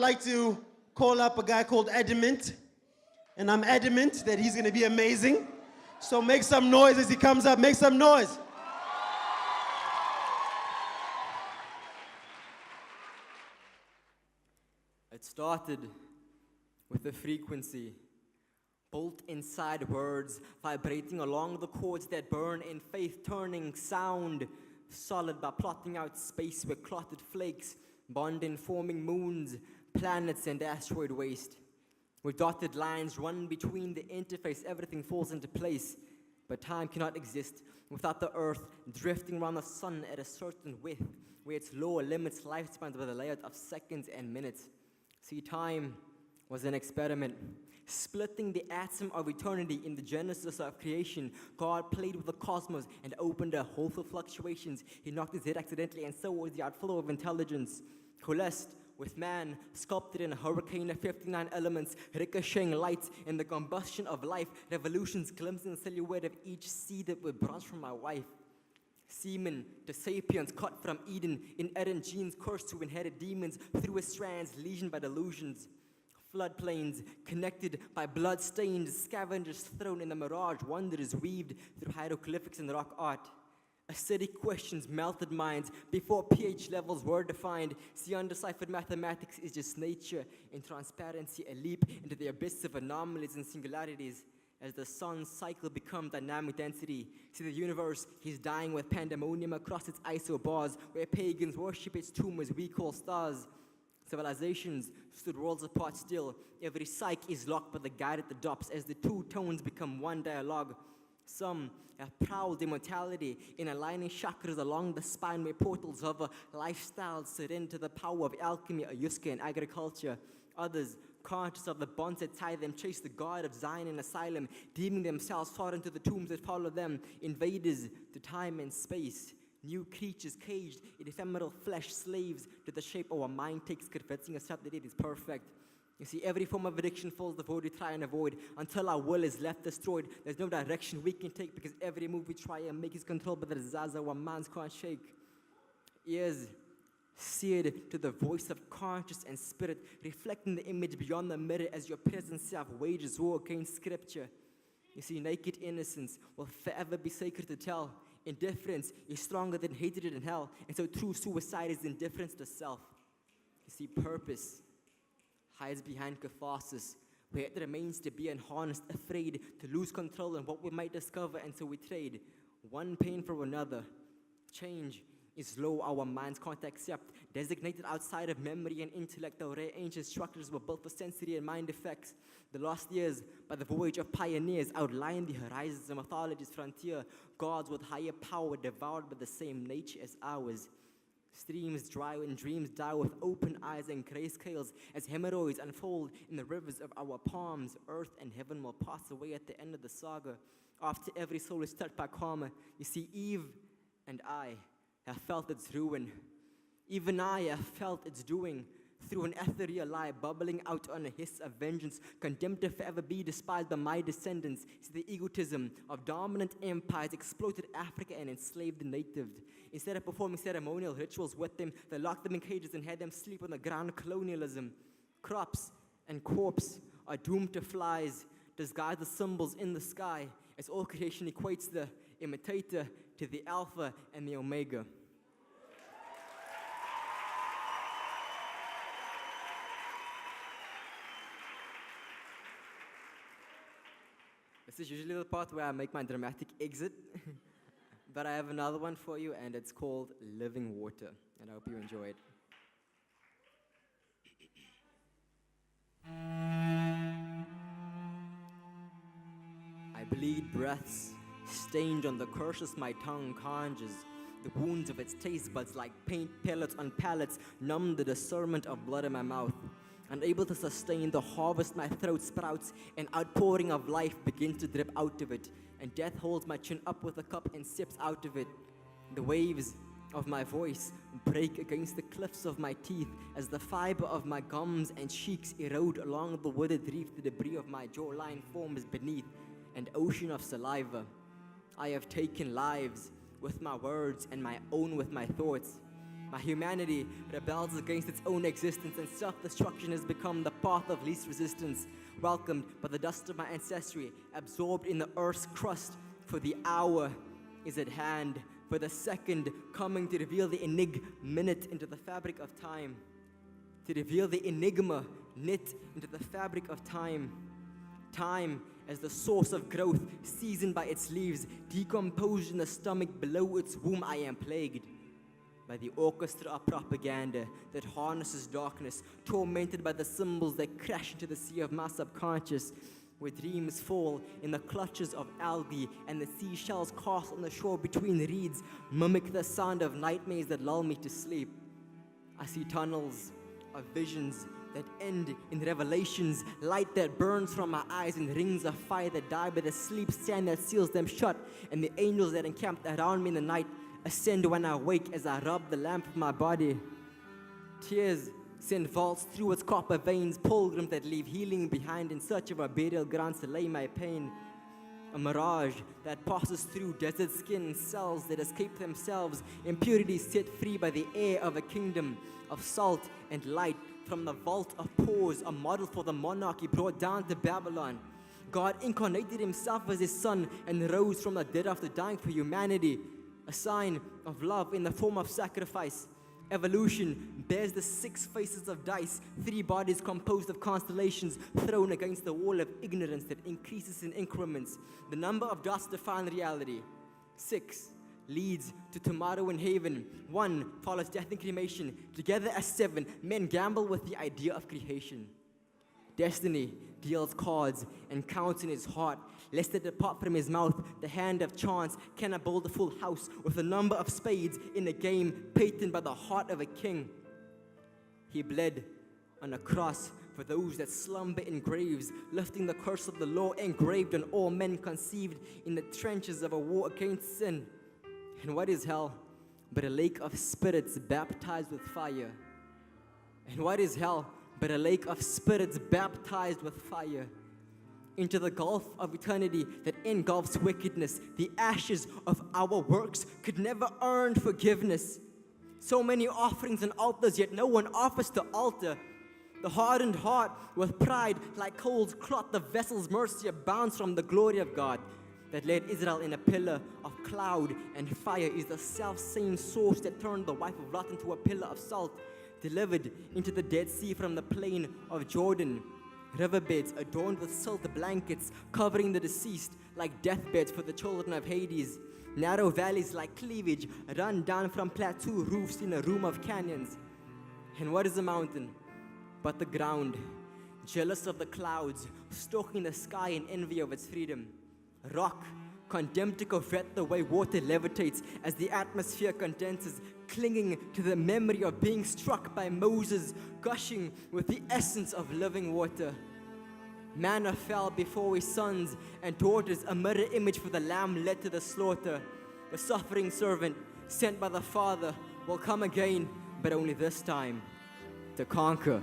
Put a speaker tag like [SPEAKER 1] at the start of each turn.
[SPEAKER 1] like to call up a guy called ADAMANT, and I'm adamant that he's going to be amazing. So make some noise as he comes up. Make some noise.
[SPEAKER 2] It started with a frequency, built inside words, vibrating along the chords that burn in faith, turning sound solid by plotting out space where clotted flakes bond in forming moons, planets, and asteroid waste. Where dotted lines run between the interface, everything falls into place. But time cannot exist without the earth drifting around the sun at a certain width, where its law limits lifespans with a layout of seconds and minutes. See, time was an experiment, splitting the atom of eternity in the genesis of creation. God played with the cosmos and opened a hole for fluctuations. He knocked his head accidentally, and so was the outflow of intelligence. Coalesced with man, sculpted in a hurricane of 59 elements, ricocheting light in the combustion of life, revolutions glimpsing the silhouette of each seed that would branch from my wife. Semen to sapiens cut from Eden, inerrant genes cursed to inherit demons through his strands, lesioned by delusions. Floodplains connected by blood-stained scavengers thrown in the mirage, wonders weaved through hieroglyphics and rock art. Acidic questions melted minds before pH levels were defined. See, undeciphered mathematics is just nature in transparency, a leap into the abyss of anomalies and singularities. As the sun's cycle becomes dynamic density, see the universe, he's dying with pandemonium across its isobars, where pagans worship its tomb as we call stars. Civilizations stood worlds apart still. Every psyche is locked by the guide at the dops as the two tones become one dialogue. Some have prowled immortality in aligning chakras along the spine where portals hover. Lifestyles surrender to the power of alchemy, ayuska, and agriculture. Others, conscious of the bonds that tie them, chase the god of Zion in asylum, deeming themselves far into the tombs that follow them. Invaders to time and space. New creatures caged in ephemeral flesh, slaves to the shape our mind takes, convincing us that it is perfect. You see, every form of addiction fills the void we try and avoid. Until our will is left destroyed, there's no direction we can take, because every move we try and make is controlled by the desires our minds can't shake. Ears seared to the voice of conscience and spirit, reflecting the image beyond the mirror as your present self wages war against scripture. You see, naked innocence will forever be sacred to tell. Indifference is stronger than hatred in hell, and so true suicide is indifference to self. You see, purpose hides behind catharsis, where it remains to be unharnessed, afraid to lose control on what we might discover, and so we trade one pain for another. Change is low, our minds can't accept, designated outside of memory and intellect. Our rare ancient structures were built for sensory and mind effects. The lost years, by the voyage of pioneers, outlined the horizons of mythology's frontier. Gods with higher power devoured by the same nature as ours. Streams dry and dreams die with open eyes and grayscales as hemorrhoids unfold in the rivers of our palms. Earth and heaven will pass away at the end of the saga. After every soul is touched by karma, you see, Eve and I have felt its ruin. Even I have felt its doing. Through an ethereal lie bubbling out on a hiss of vengeance, condemned to forever be despised by my descendants. See, the egotism of dominant empires exploited Africa and enslaved the native. Instead of performing ceremonial rituals with them, they locked them in cages and had them sleep on the ground. Colonialism, crops, and corpse are doomed to flies, disguise the symbols in the sky, as all creation equates the imitator to the Alpha and the Omega. This is usually the part where I make my dramatic exit, but I have another one for you, and it's called Living Water, and I hope you enjoy it. I bleed breaths stained on the curses my tongue conjures. The wounds of its taste buds like paint pellets on pallets numb the discernment of blood in my mouth. Unable to sustain the harvest, my throat sprouts, an outpouring of life begins to drip out of it, and death holds my chin up with a cup and sips out of it. The waves of my voice break against the cliffs of my teeth as the fiber of my gums and cheeks erode along the wooded reef. The debris of my jawline forms beneath an ocean of saliva. I have taken lives with my words and my own with my thoughts. My humanity rebels against its own existence, and self-destruction has become the path of least resistance, welcomed by the dust of my ancestry, absorbed in the earth's crust, for the hour is at hand, for the second coming to reveal the minute into the fabric of time, to reveal the enigma knit into the fabric of time. Time as the source of growth, seasoned by its leaves, decomposed in the stomach below its womb. I am plagued by the orchestra of propaganda that harnesses darkness, tormented by the symbols that crash into the sea of my subconscious, where dreams fall in the clutches of algae and the seashells cast on the shore between reeds mimic the sound of nightmares that lull me to sleep. I see tunnels of visions that end in revelations, light that burns from my eyes and rings of fire that die by the sleep sand that seals them shut, and the angels that encamped around me in the night ascend when I wake as I rub the lamp of my body. Tears send vaults through its copper veins, pilgrims that leave healing behind in search of a burial ground to lay my pain. A mirage that passes through desert skin, cells that escape themselves, impurities set free by the air of a kingdom of salt and light. From the vault of pores, a model for the monarchy brought down to Babylon. God incarnated himself as his son and rose from the dead after dying for humanity. A sign of love in the form of sacrifice. Evolution bears the 6 faces of dice, 3 bodies composed of constellations thrown against the wall of ignorance that increases in increments. The number of dots define reality. 6 leads to tomorrow in heaven. 1 follows death and cremation. Together as 7, men gamble with the idea of creation. Destiny deals cards and counts in his heart, lest it depart from his mouth. The hand of chance cannot build a full house with a number of spades in a game patented by the heart of a king. He bled on a cross for those that slumber in graves, lifting the curse of the law engraved on all men conceived in the trenches of a war against sin. And what is hell but a lake of spirits baptized with fire? And what is hell but a lake of spirits baptized with fire? Into the gulf of eternity that engulfs wickedness, the ashes of our works could never earn forgiveness. So many offerings and altars, yet no one offers to altar. The hardened heart with pride like coals clot the vessel's mercy abounds from the glory of God that led Israel in a pillar of cloud and fire is the self-same source that turned the wife of Lot into a pillar of salt, delivered into the Dead Sea from the plain of Jordan. Riverbeds adorned with silk blankets covering the deceased like deathbeds for the children of Hades. Narrow valleys like cleavage run down from plateau roofs in a room of canyons. And what is a mountain but the ground, jealous of the clouds, stalking the sky in envy of its freedom? Rock, condemned to covet the way water levitates as the atmosphere condenses, clinging to the memory of being struck by Moses, gushing with the essence of living water. Manna fell before his sons and daughters, a mirror image for the lamb led to the slaughter. The suffering servant, sent by the Father, will come again, but only this time to conquer.